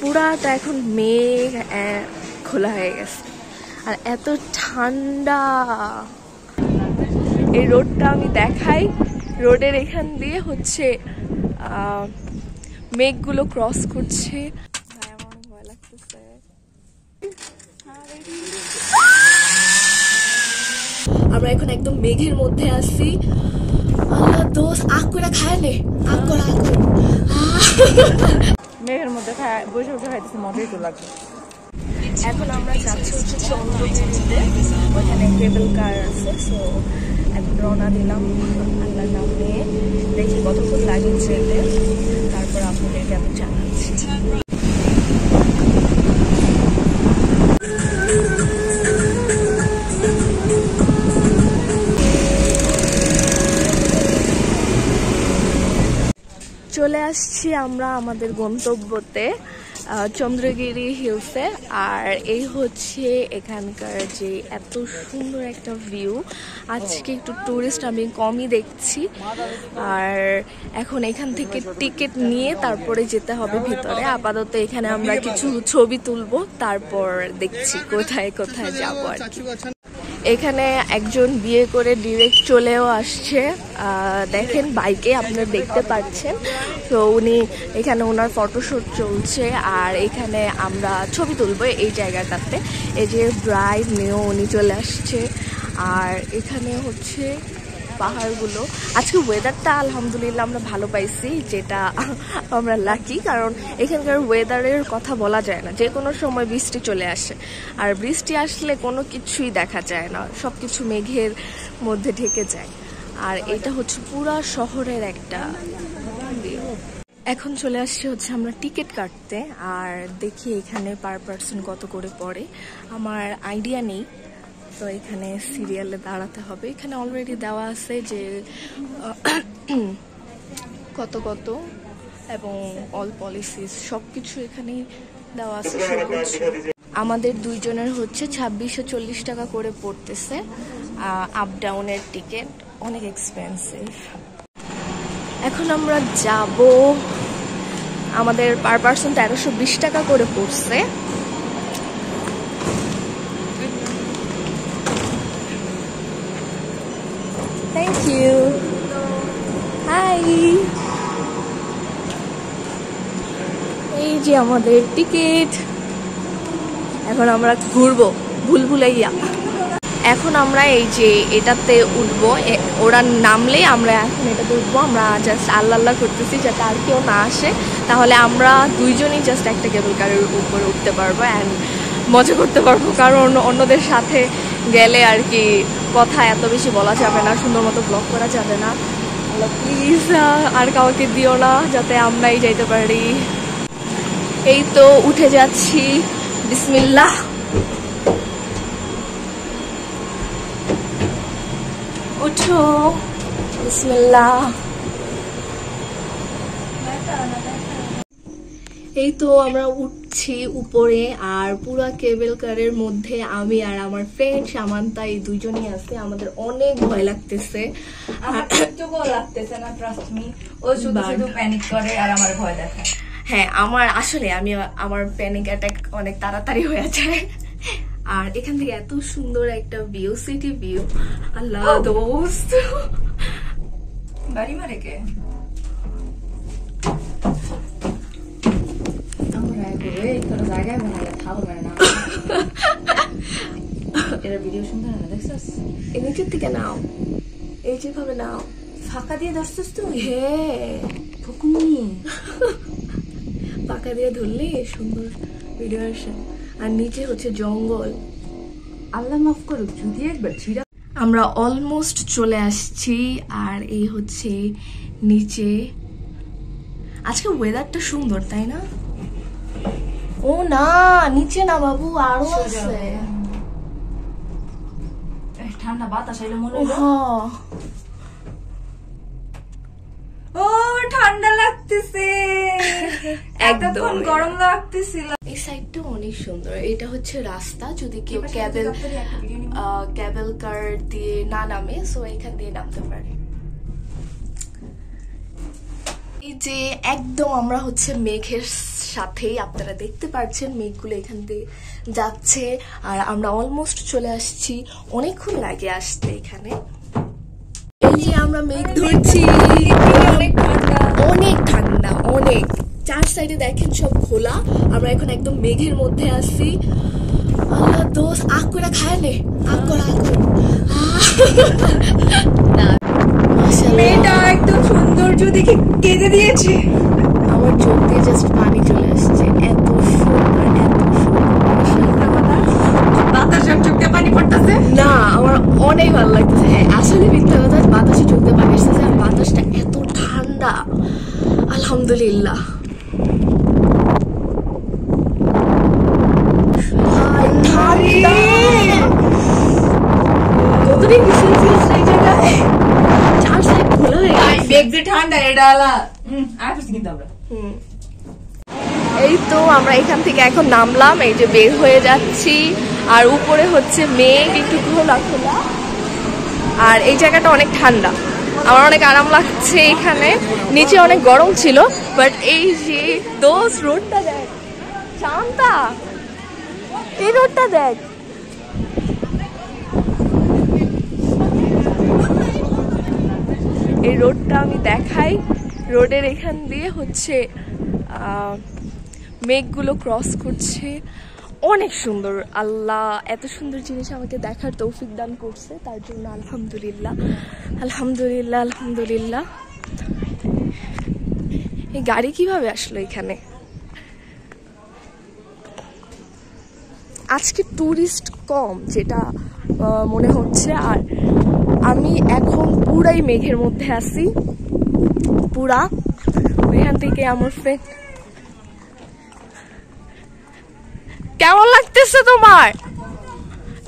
পুরাটা এখন মেঘ খোলা হয়ে গেছে আর এত ঠান্ডা। এই রোডটা আমি দেখাই, রোডের এখান দিয়ে হচ্ছে মেঘগুলো ক্রস করছে। আমার ভয় লাগতেছে। আমরা এখন একদম মেঘের মধ্যে আছি। আল্লাহ দোস্ত আগ করে খায় নে, আগ করে মেঘের মধ্যে বসে বসে খাইতেছে, মজাই তো লাগবে। এখন আমরা যাচ্ছি হচ্ছে চন্দ্রগিরিতে, ওখানে কেবল কার আছে। সো এখন রওনা দিলাম আল্লাহর নাম নিয়ে। দেখি কতক্ষণ লাগে যেতে, তারপর আপনাদেরকে আমি জানাচ্ছি। চলে আসছি আমরা আমাদের গন্তব্যতে, চন্দ্রগিরি হিলসে। আর এই হচ্ছে এখানকার যে এত সুন্দর একটা ভিউ। আজকে একটু টুরিস্ট আমি কমই দেখছি। আর এখন এখান থেকে টিকিট নিয়ে তারপরে যেতে হবে ভিতরে। আপাতত এখানে আমরা কিছু ছবি তুলবো, তারপর দেখছি কোথায় কোথায় যাবো আর কি। এখানে একজন বিয়ে করে ডিরেক্ট চলেও আসছে, দেখেন বাইকে আপনারা দেখতে পাচ্ছেন। তো উনি এখানে ওনার ফটোশুট চলছে আর এখানে আমরা ছবি তুলবো এই জায়গাটাতে। এই যে ব্রাইড নিয়েও উনি চলে আসছে। আর এখানে হচ্ছে পাহাড়গুলো। আজকে ওয়েদারটা আলহামদুলিল্লাহ আমরা ভালো পাইছি, যেটা আমরা লাকি, কারণ এখানকার ওয়েদারের কথা বলা যায় না, যে কোনো সময় বৃষ্টি চলে আসে। আর বৃষ্টি আসলে কোনো কিছুই দেখা যায় না, সব কিছু মেঘের মধ্যে ঢেকে যায়। আর এটা হচ্ছে পুরা শহরের একটা ভিউ। এখন চলে আসছে হচ্ছে আমরা টিকিট কাটতে। আর দেখি এখানে পার পার্সন কত করে পড়ে, আমার আইডিয়া নেই। তো এখানে সিরিয়ালে দাঁড়াতে হবে। এখানে অলরেডি দেওয়া আছে যে কত কত এবং অল পলিসিস সব কিছু এখানে দেওয়া আছে। আমাদের দুইজনের হচ্ছে 2640 টাকা করে পড়তেছে আপ ডাউনের টিকিট, অনেক এক্সপেন্সিভ। এখন আমরা যাব, আমাদের পার পার্সন 1320 টাকা করে পড়ছে। Thank you. Hi. এই যে আমাদের টিকিট। এখন আমরা ঘুরবো ভুলভুলাইয়া। এখন আমরা এই যে এটাতে উঠবো, ওরা নামলে আমরা এখন এটাতে উঠবো। আমরা জাস্ট আল্লাহ আল্লাহ করতেছি যাতে আর কেউ না আসে, তাহলে আমরা দুইজনই জাস্ট একটা কেবল কারের উপরে উঠতে পারবো অ্যান্ড মজা করতে পারবো। কারণ অন্যদের সাথে গেলে আর কি কথা এত বেশি বলা যাবে না, সুন্দর মতো ব্লগ করা যাবে না। আল্লাহ প্লিজ আর কাউকে দিও না, যাতে আমরাই যাইতে পারি। এই তো উঠে যাচ্ছি, বিসমিল্লাহ। উঠো, বিসমিল্লাহ। এই তো আমরা উঠছি উপরে। আর পুরা কেবল কারের মধ্যে আমি আর আমার ফ্রেন্ড সামান্তা এই দুইজনই আছে। আমাদের অনেক ভয় লাগতেছে। হ্যাঁ, আমার আসলে আমার প্যানিক অ্যাটাক অনেক তাড়াতাড়ি হয়ে যায়। আর এখান থেকে এত সুন্দর একটা ভিউ, সিটি ভিউ। আল্লাহ দোস্ত বাড়ি মারে কে নিচের দিকে নাও, এই যেভাবে নাও, ফাঁকা দিয়ে ধরছিস তুমি? হ্যাঁ, ফাঁকা দিয়ে ধরলে সুন্দর ভিডিও আসে। আর নিচে হচ্ছে জঙ্গল। আল্লাহ মাফ করুক যদি একবার ছিড়া। আমরা অলমোস্ট চলে আসছি। আর এই হচ্ছে নিচে। আজকে ওয়েদারটা সুন্দর, তাই না? ও না, নিচে না বাবু, আরো আছে ঠান্ডা বাতাস আইলো মনে হয়। ও ঠান্ডা লাগতেছে, একদম গরম লাগতেছিল। এই সাইডটা অনেক সুন্দর। এটা হচ্ছে রাস্তা, যদি কেউ ক্যাবেল কার দিয়ে না নামে, সো এখান দিয়ে নামতে পারে। এই যে একদম আমরা হচ্ছে মেঘের সাথেই আপনারা দেখতে পাচ্ছেন মেঘগুলো এখান দিয়ে যাচ্ছে, আর আমরা অলমোস্ট চলে আসছি। অনেকক্ষণ লাগে আসতে এখানে। এই যে আমরা মেঘ ধরছি, অনেক ঠান্ডা, অনেক। চার সাইডে দেখেন সব খোলা, আমরা এখন একদম মেঘের মধ্যে আছি। আল্লাহ দোস্ত আগ করে খায় নে, আগ কর আগ কর। মেয়েটা একদম সৌন্দর্য দেখে কেঁদে দিয়েছে। আমার চোখ দিয়ে জাস্ট পানি চলে আসছে, এত সুন্দর, এত সুন্দর। বাতাসের চোখে পানি পড়তেছে না, আমার অনেক ভালো লাগতেছে। হ্যাঁ আসলে মিথ্যা কথা, বাতাসে চোখ দিয়ে পানি আসতেছে, আর বাতাসটা এত ঠান্ডা, আলহামদুলিল্লাহ। এই তো আমরা এখান থেকে এখন নামলাম, এই যে বের হয়ে যাচ্ছি, আর উপরে হচ্ছে মেঘ, একটু খোলা খোলা, আর এই জায়গাটা অনেক ঠান্ডা, আমার অনেক আরাম লাগছে এখানে। নিচে অনেক গরম ছিল, বাট এই যে দোস রোডটা দেখ শান্তা, এই রোডটা দেখ, এই রোডটা আমি দেখাই। রোডের এখান দিয়ে হচ্ছে মেঘগুলো ক্রস করছে, অনেক সুন্দর। আল্লাহ এত সুন্দর জিনিস আমাকে দেখার তৌফিক দান করছে, তার জন্য আলহামদুলিল্লাহ, আলহামদুলিল্লাহ, আলহামদুলিল্লাহ। এই গাড়ি কিভাবে আসলো এখানে? আজকে টুরিস্ট কম যেটা মনে হচ্ছে, আর আমি এখন পুরাই মেঘের মধ্যে আছি, পুরা। ওইখান থেকে আমার ফ্রেন্ড, কেমন লাগতেছে তোমার?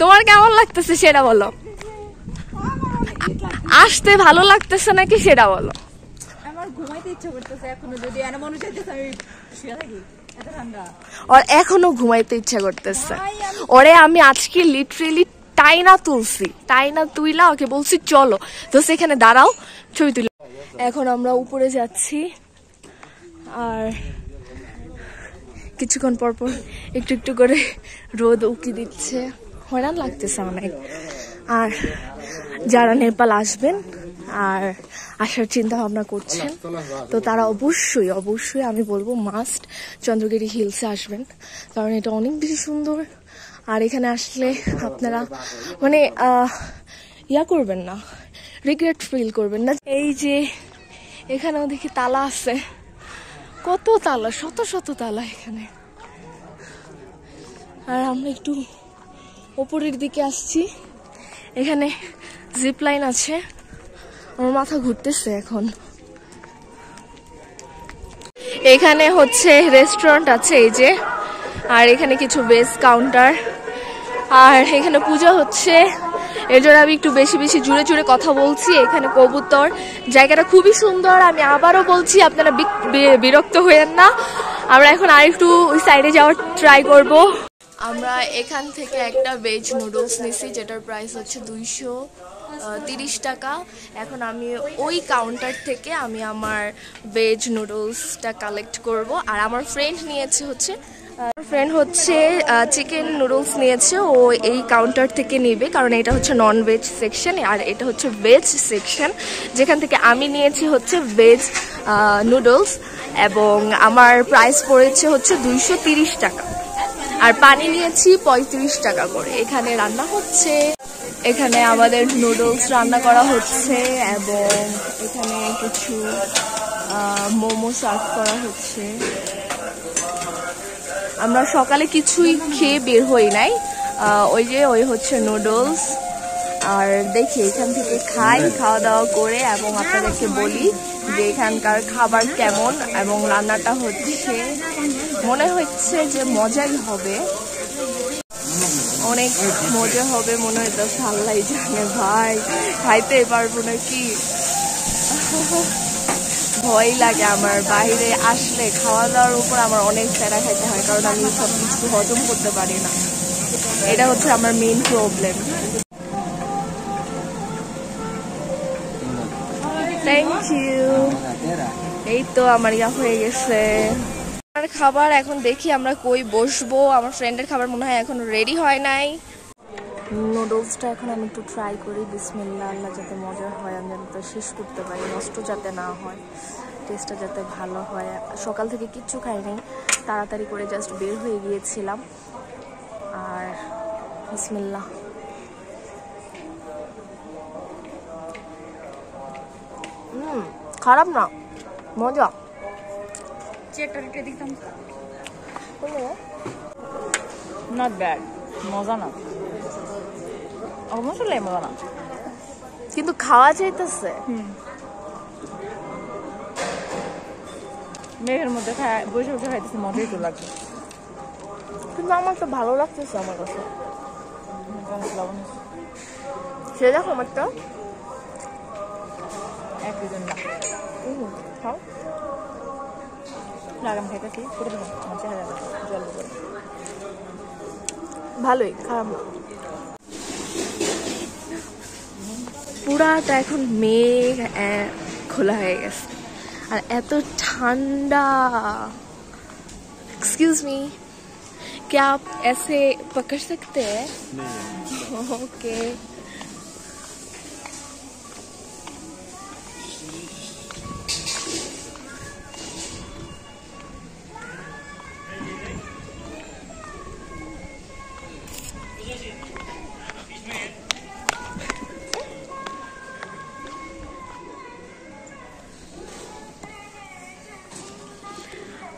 তোমার কেমন লাগতেছে সেটা বলো। আসতে ভালো লাগতেছে নাকি সেটা বলো। আমার ঘুমাইতে ইচ্ছা করতেছে এখনো, যদি মনে চাইতেছে আমি শুয়ে থাকি, এত ঠান্ডা। আর এখনো ঘুমাইতে ইচ্ছা করতেছে। ওরে আমি আজকে লিটারেলি টাইনা তুলছি, টাইনা তুইলা ওকে বলছি চলো, তো সেখানে দাঁড়াও ছবি তুলে। এখন আমরা উপরে যাচ্ছি, আর কিছুক্ষণ পর পর একটু একটু করে রোদ উকি দিচ্ছে, হয়রান লাগতেছে অনেক। আর যারা নেপাল আসবেন আর আসার চিন্তা ভাবনা করছেন, তো তারা অবশ্যই অবশ্যই আমি বলবো মাস্ট চন্দ্রগিরি হিলসে আসবেন, কারণ এটা অনেক বেশি সুন্দর। আর এখানে আসলে আপনারা মানে ইয়া করবেন না, রিগ্রেট ফিল করবেন না। এই যে এখানেও দেখি তালা আছে, কত তালা, শত শত তালা এখানে। আর আমরা একটু উপরের দিকে আসছি, এখানে জিপ লাইন আছে, আমার মাথা ঘুরতেছে এখন। এখানে হচ্ছে রেস্টুরেন্ট আছে এই যে, আর এখানে কিছু ভেজ কাউন্টার, আর এখানে পূজা হচ্ছে, এর জন্য আমি একটু বেশি বেশি জুড়ে জুড়ে কথা বলছি। এখানে কবুতর, জায়গাটা খুবই সুন্দর, আমি আবারও বলছি আপনারা বিরক্ত হইয়েন না। আমরা এখন আরেকটু ওই সাইডে যাওয়ার ট্রাই করব। আমরা এখান থেকে একটা ভেজ নুডলস নিছি, যেটার প্রাইস হচ্ছে 230 টাকা। এখন আমি ওই কাউন্টার থেকে আমি আমার ভেজ নুডলসটা কালেক্ট করব। আর আমার ফ্রেন্ড হচ্ছে চিকেন নুডলস নিয়েছে, ও এই কাউন্টার থেকে নেবে, কারণ এটা হচ্ছে নন ভেজ সেকশন আর এটা হচ্ছে ভেজ সেকশন, যেখান থেকে আমি নিয়েছি হচ্ছে ভেজ নুডলস, এবং আমার প্রাইস পড়েছে হচ্ছে 230 টাকা। আর পানি নিয়েছি 35 টাকা করে। এখানে রান্না হচ্ছে, এখানে আমাদের নুডলস রান্না করা হচ্ছে, এবং এখানে কিছু মোমো সার্ভ করা হচ্ছে। আমরা সকালে কিছুই খেয়ে বের হই নাই, ওই হচ্ছে নুডলস। আর দেখি এখান থেকে খাওয়া দাওয়া করে, এবং আপনাদেরকে বলি যে এখানকার খাবার কেমন, এবং রান্নাটা হচ্ছে মনে হচ্ছে যে মজাই হবে, অনেক মজা হবে মনে হইতেছে। আল্লাহ জানে ভাই, খাইতে পারবো নাকি, ভয় লাগে আমার। বাইরে আসলে খাওয়া দাওয়ার উপর আমার অনেক প্যারা খাইতে হয়, কারণ আমি সব কিছু হজম করতে পারি না, এটা হচ্ছে আমার মেইন প্রবলেম। Thank you. এই তো আমার ইয়া হয়ে গেছে। আর খাবার এখন দেখি আমরা কই বসবো। আমার ফ্রেন্ডের খাবার মনে হয় এখন রেডি হয় নাই। নুডলসটা এখন আমি একটু ট্রাই করি। বিসমিল্লাহ, আল্লাহ যাতে মজা হয়, আমি যাতে শেষ করতে পারি, নষ্ট যাতে না হয়, টেস্টটা যাতে ভালো হয়। সকাল থেকে কিচ্ছু খাই নাই, তাড়াতাড়ি করে জাস্ট বের হয়ে গিয়েছিলাম। আর বিসমিল্লাহ। খারাপ না, মজা। চেকটা দেখতাম, নট ব্যাড, মজা না, অবশ্যই মজা না, কিন্তু খাওয়া যাইতেছে। মেঘের মধ্যে বসে বসে খাইতেছে, মজাই তো লাগবে। কিন্তু আমার তো ভালো লাগতেছে আমার কাছে। সে দেখো আমারটা একই জন্য খাও। লাগাম খাইতেছি, করে দেবো আমার চেহারা জল করে। ভালোই, খারাপ না। পুরাটা এখন মেঘ খোলা হয়ে গেছে আর এত ঠান্ডা। एक्सक्यूज मी, क्या आप ऐसे पकड़ सकते हैं? ओके।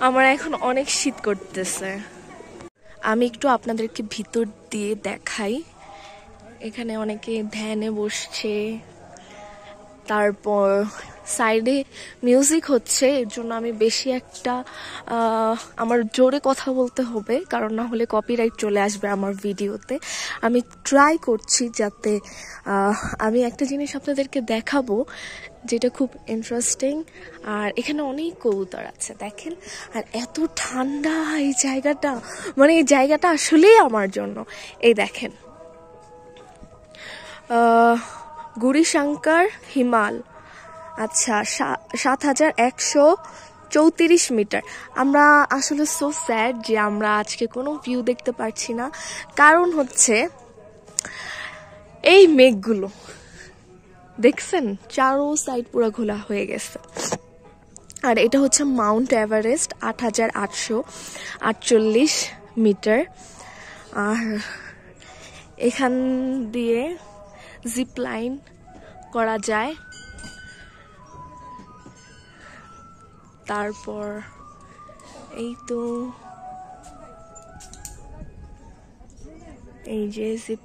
আমার এখন অনেক শীত করতেছে। আমি একটু আপনাদেরকে ভিতর দিয়ে দেখাই। এখানে অনেকে ধ্যানে বসছে, তারপর সাইডে মিউজিক হচ্ছে। এর জন্য আমি বেশি একটা আমার জোরে কথা বলতে হবে, কারণ না হলে কপিরাইট চলে আসবে আমার ভিডিওতে। আমি ট্রাই করছি যাতে আমি একটা জিনিস আপনাদেরকে দেখাবো যেটা খুব ইন্টারেস্টিং। আর এখানে অনেক কবুতর আছে দেখেন। আর এত ঠান্ডা এই জায়গাটা, মানে এই জায়গাটা আসলেই আমার জন্য। এই দেখেন, গুড়িশঙ্কর হিমাল, আচ্ছা ৭,১৩৪ মিটার। আমরা আসলে সো স্যাড যে আমরা আজকে কোনো ভিউ দেখতে পারছি না, কারণ হচ্ছে এই মেঘগুলো দেখছেন, চারো সাইড পুরো ঘোলা হয়ে গেছে। আর এটা হচ্ছে মাউন্ট এভারেস্ট, ৮,৮৪৮ মিটার। আর এখান দিয়ে জিপ লাইন করা যায়। তারপর এই তো এই যে জিপ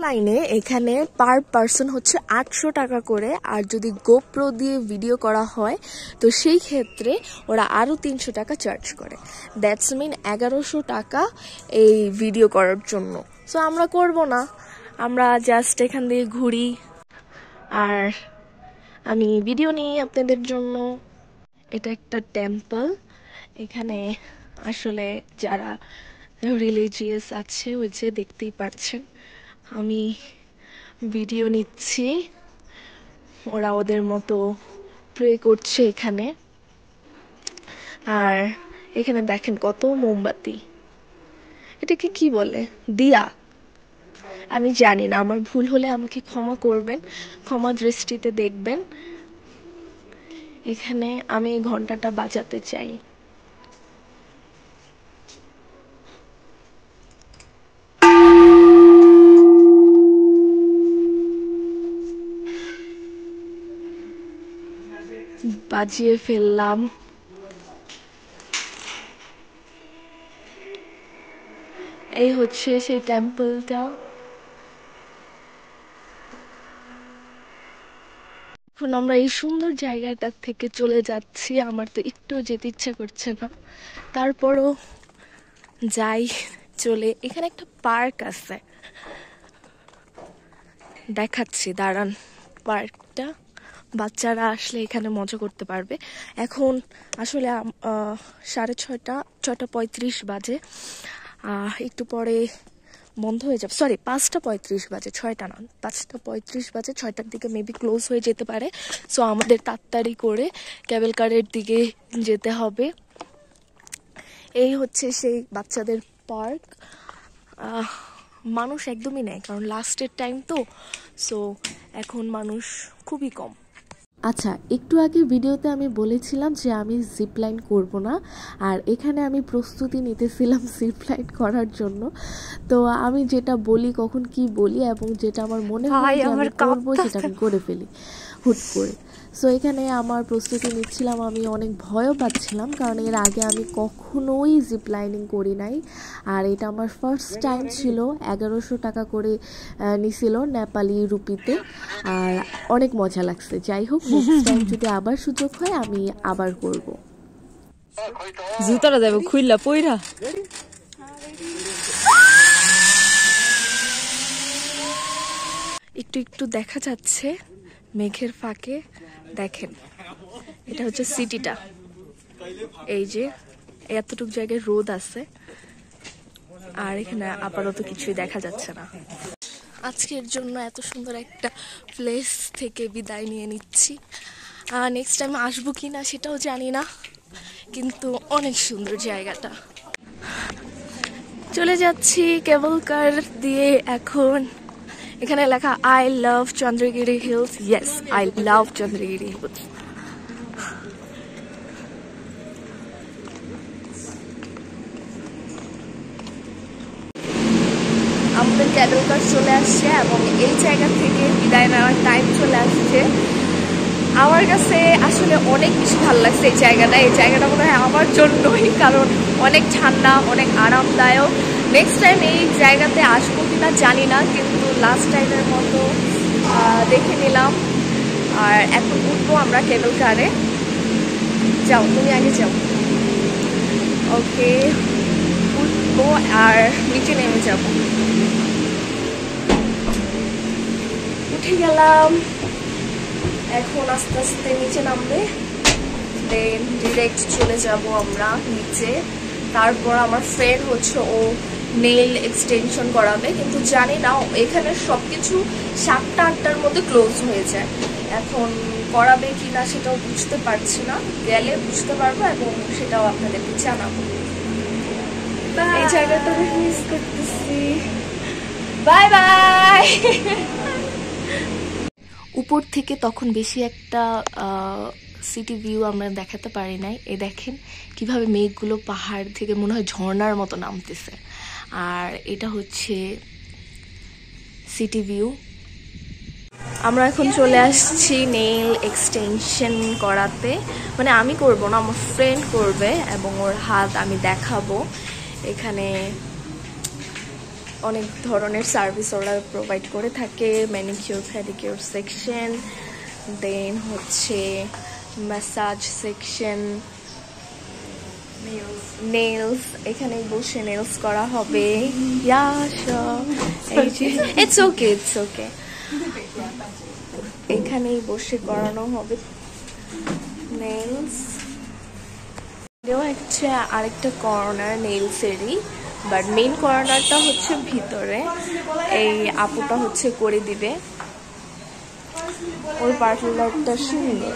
লাইনে এখানে পার পার্সন হচ্ছে ৮০০ টাকা করে। আর যদি গোপ্রো দিয়ে ভিডিও করা হয় তো সেই ক্ষেত্রে ওরা আরো ৩০০ টাকা চার্জ করে। দ্যাটস মিন ১১০০ টাকা এই ভিডিও করার জন্য। সো আমরা করব না, আমরা জাস্ট এখান দিয়ে ঘুরি আর আমি ভিডিও নিই আপনাদের জন্য। এটা একটা টেম্পল, এখানে আসলে যারা রিলিজিয়াস আছে ওই যে দেখতেই পাচ্ছেন আমি ভিডিও নিচ্ছি, ওরা ওদের মতো প্রে করছে এখানে। আর এখানে দেখেন কত মোমবাতি, এটাকে কি বলে, দিয়া? আমি জানি না, আমার ভুল হলে আমাকে ক্ষমা করবেন, ক্ষমা দৃষ্টিতে দেখবেন। এখানে আমি ঘন্টাটা বাজাতে চাই। বাজিয়ে ফেললাম। এই হচ্ছে সেই টেম্পলটা। এখন আমরা এই সুন্দর জায়গাটা থেকে চলে যাচ্ছি। আমার তো একটু যেতে ইচ্ছা করছে না, তারপরও যাই চলে। এখানে একটা পার্ক আছে, দেখাচ্ছি দাঁড়ান। পার্কটা বাচ্চারা আসলে এখানে মজা করতে পারবে। এখন আসলে 6:30 বাজে, একটু পরে বন্ধ হয়ে যাবে। সরি, 5:35 বাজে, 6টা না, 5:35 বাজে। 6টার দিকে মেবি ক্লোজ হয়ে যেতে পারে। সো আমাদের তাড়াতাড়ি করে কেবল কারের দিকে যেতে হবে। এই হচ্ছে সেই বাচ্চাদের পার্ক। মানুষ একদমই নেই, কারণ লাস্টের টাইম তো, সো এখন মানুষ খুবই কম। আচ্ছা, একটু আগে ভিডিওতে আমি বলেছিলাম যে আমি জিপলাইন করব না, আর এখানে আমি প্রস্তুতি নিতেছিলাম জিপলাইন করার জন্য। তো আমি যেটা বলি, কখন কি বলি, এবং যেটা আমার মনে হয় যে আমি করবো সেটা আমি করে ফেলি হুট করে। সো এখানে আমার প্রস্তুতি নিচ্ছিলাম, আমি অনেক ভয়ও পাচ্ছিলাম, কারণ এর আগে আমি কখনোই জিপলাইনিং করি নাই, আর এটা আমার ফার্স্ট টাইম ছিল। 1100 টাকা করে নিছিল নেপালি রুপিতে, আর অনেক মজা লাগছে। যাই হোক, নেক্সট টাইম যদি আবার সুযোগ হয় আমি আবার করব। জুতাটা যাবে খুইলা পইরা। একটু একটু দেখা যাচ্ছে মেঘের ফাঁকে, দেখেন এটা হচ্ছে সিটিটা। এই যে এতটুকু জায়গায় রোদ আছে, আর এখানে আপাতত কিছুই দেখা যাচ্ছে না। আজকের জন্য এত সুন্দর একটা প্লেস থেকে বিদায় নিয়ে নিচ্ছি। নেক্সট টাইম আসবো কি না সেটাও জানি না, কিন্তু অনেক সুন্দর জায়গাটা। চলে যাচ্ছি কেবল কার দিয়ে এখন। এখানে লেখা I love Chandragiri hills. Yes, I love Chandragiri hills. আমাদের ক্যাবেল কার চলে আসছে এবং এই জায়গা থেকে বিদায় নেওয়ার টাইম চলে আসছে। আমার কাছে আসলে অনেক বেশি ভালো লাগছে এই জায়গাটা। এই জায়গাটা মনে হয় আমার জন্যই, কারণ অনেক ঠান্ডা, অনেক আরামদায়ক। নেক্সট টাইম এই জায়গাতে আসবো কিনা জানি না, কিন্তু লাস্ট টাইমের মতো দেখে নিলাম। আর এখন উঠবো আমরা কেবল কারে। যাও, তুমি আগে যাও। ওকে, উঠবো আর নিচে নেমে যাব। উঠে গেলাম, এখন আস্তে আস্তে নিচে নামবে, দেন ডিরেক্ট চলে যাব আমরা নিচে। তারপর আমার ফ্রেন্ড হচ্ছে ও নেইল এক্সটেনশন করাবে, কিন্তু জানি না এখানে সবকিছু 7টা 8টার মধ্যে ক্লোজ হয়ে যায়। এখন করাবে কিনা সেটাও বুঝতে পারছি না, গেলে বুঝতে পারবো এবং সেটাও আপনাদেরকে জানাবো। এই জায়গাটা মিস করতেছি। Bye bye. উপর থেকে তখন বেশি একটা সিটি ভিউ আমরা দেখাতে পারি নাই। এই দেখেন কিভাবে মেঘগুলো পাহাড় থেকে মনে হয় ঝর্ণার মতো নামতেছে। আর এটা হচ্ছে সিটি ভিউ। আমরা এখন চলে আসছি নেইল এক্সটেনশন করাতে। মানে আমি করব না, আমার ফ্রেন্ড করবে এবং ওর হাত আমি দেখাবো। এখানে অনেক ধরনের সার্ভিস ওরা প্রোভাইড করে থাকে, ম্যানিকিউর পেডিকিউর সেকশন, দেন হচ্ছে ম্যাসাজ সেকশন, নেলস। এখানে বসে নেলস করা হবে। It's okay, it's okay. এখানেই বসে করানো হবে নেলস। হচ্ছে আরেকটা কর্নার নেলসেরই, বাট মেইন কর্নারটা হচ্ছে ভিতরে। এই আপুটা হচ্ছে করে দিবে, ওর পার্লারটা সুন্দর।